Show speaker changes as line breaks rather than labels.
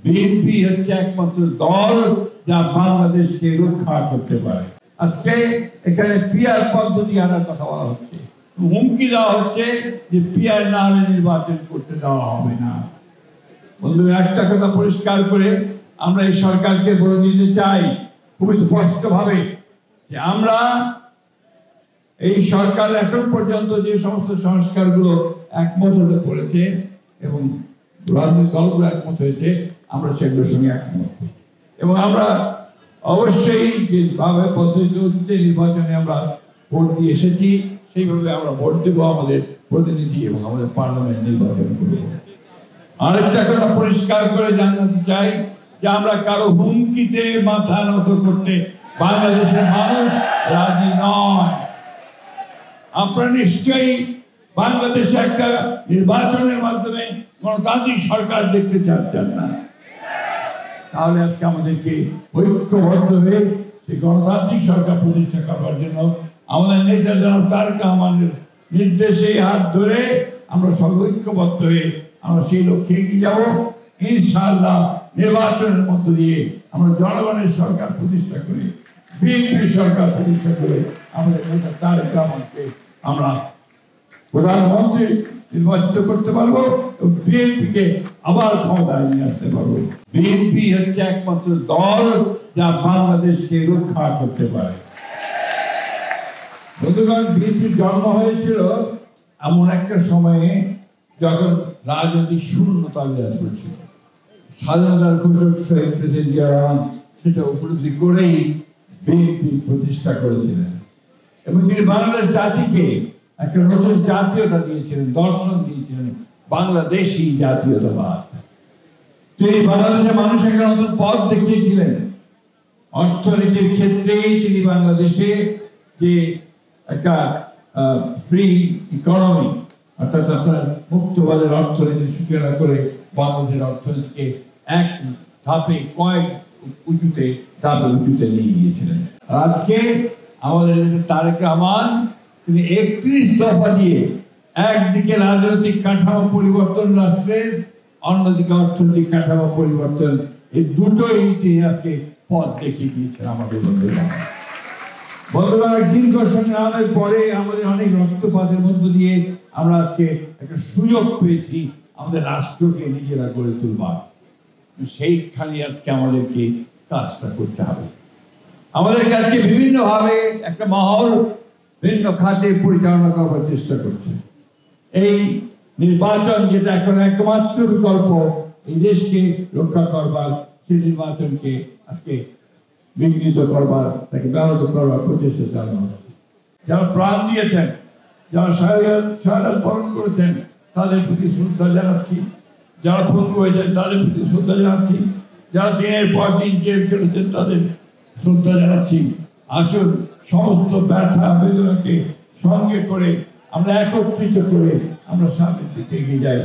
BNP হচ্ছে একমাত্র দল যা বাংলাদেশকে রক্ষা করতে পারে। আজকে এখানে পিআর পদ্ধতি আনার কথা বলা হচ্ছে, হুমকি দেওয়া হচ্ছে যে পিআর না হলে নির্বাচন করতে দেওয়া হবে না। বন্ধু, একটা কথা পরিষ্কার করে আমরা এই সরকারকে বলে দিতে চাই খুবই স্পষ্টভাবে যে আমরা এই সরকার এখন পর্যন্ত যে সমস্ত সংস্কারগুলো একমত হতে পড়েছে এবং রাজনৈতিক দলগুলো একমত হয়েছে, আমরা সেগুলোর সঙ্গে একমত এবং আমরা অবশ্যই যেভাবে পদ্ধতিতে নির্বাচনে আমরা ভোট দিয়ে এসেছি সেইভাবে আমরা ভোট দেব, আমাদের প্রতিনিধি এবং আমাদের পার্লামেন্ট নির্বাচন করব। আরেকটা কথা পরিষ্কার করে জানাতে চাই যে আমরা কারো হুমকিতে মাথা নত করতে বাংলাদেশের মানুষ রাজি নয়। আপনারা নিশ্চয়ই বাংলাদেশে একটা নির্বাচনের মাধ্যমে গণতান্ত্রিক সরকার দেখতে চাচ্ছেন না। তাহলে আজকে আমাদেরকে ঐক্যবদ্ধ হয়ে সেই গণতান্ত্রিক সরকার প্রতিষ্ঠা করবার জন্য আমাদের নেতা জনাব তারেক রহমানের নির্দেশে হাত ধরে আমরা সব ঐক্যবদ্ধ হয়ে আমরা সেই লক্ষ্যে এগিয়ে যাব। ইনশাআল্লাহ নির্বাচনের মধ্য দিয়ে আমরা জনগণের সরকার প্রতিষ্ঠা করে, বিএনপি সরকার প্রতিষ্ঠা করে আমাদের নেতা তারেক রহমানকে আমরা প্রধানমন্ত্রী নির্বাচিত করতে পারবো এবং বিএনপিকে আবার ক্ষমতায় নিয়ে আসতে পারবো। বিএনপি হচ্ছে একমাত্র দল যা বাংলাদেশকে রক্ষা করতে পারে। বন্ধুগণ, বিএনপির জন্ম হয়েছিল এমন একটা সময়ে যখন রাজনৈতিক শূন্যতা বিরাজ করছিল। স্বাধীনতার ঘোষক শহীদ প্রেসিডেন্ট জিয়া রহমান সেটা উপলব্ধি করেই বিএনপি প্রতিষ্ঠা করেছিলেন এবং তিনি বাংলাদেশ জাতিকে একটা নতুন জাতীয়তা দিয়েছিলেন, দর্শন দিয়েছিলেন, বাংলাদেশি জাতীয়তাবাদ। তিনি বাংলাদেশের মানুষের একটা নতুন পথ দেখিয়েছিলেন। অর্থনীতির ক্ষেত্রেই তিনি বাংলাদেশে যে একটা ফ্রি ইকোনমি অর্থাৎ আপনার মুক্তবাজার অর্থনীতির সূচনা করে বাংলাদেশের অর্থনীতিকে এক ধাপে কয়েক উঁচুতে নিয়ে গিয়েছিলেন। আজকে আমাদের তারেক রহমান তিনি 31 দফা দিয়ে একদিকে রাজনৈতিক কাঠামো পরিবর্তন রাষ্ট্রের, অন্যদিকে অর্থনৈতিক কাঠামো পরিবর্তন, এই দুটোই তিনি আজকে পথ দেখিয়ে দিয়েছেন আমাদের বন্ধুরা। দীর্ঘ সংগ্রামের পরে আমাদের অনেক রক্তপাতের মধ্য দিয়ে আমরা আজকে একটা সুযোগ পেয়েছি আমাদের রাষ্ট্রকে নিজেরা গড়ে তুলবার। সেইখানে আজকে আমাদেরকে কাজটা করতে হবে। আমাদেরকে আজকে বিভিন্নভাবে একটা মহল ভিন্ন খাতে পরিচালনা করবার চেষ্টা করছে। এই নির্বাচন যেটা এখন একমাত্র বিকল্প এই দেশকে রক্ষা করবার, সেই নির্বাচনকে আজকে বিঘ্নিত করবার, তাকে ব্যাহত করবার প্রচেষ্টা চালানো হচ্ছে। যারা প্রাণ দিয়েছেন, যারা শাহাদাত বরণ করেছেন তাদের প্রতি শ্রদ্ধা জানাচ্ছি, যারা পঙ্গু হয়েছেন তাদের প্রতি শ্রদ্ধা জানাচ্ছি, যারা দিনের পর দিন জেল খেলেছেন তাদের শ্রদ্ধা জানাচ্ছি। আসুন সমস্ত ব্যথা বেদনাকে সঙ্গে করে আমরা একত্রিত করে আমরা সামনের দিকে এগিয়ে যাই।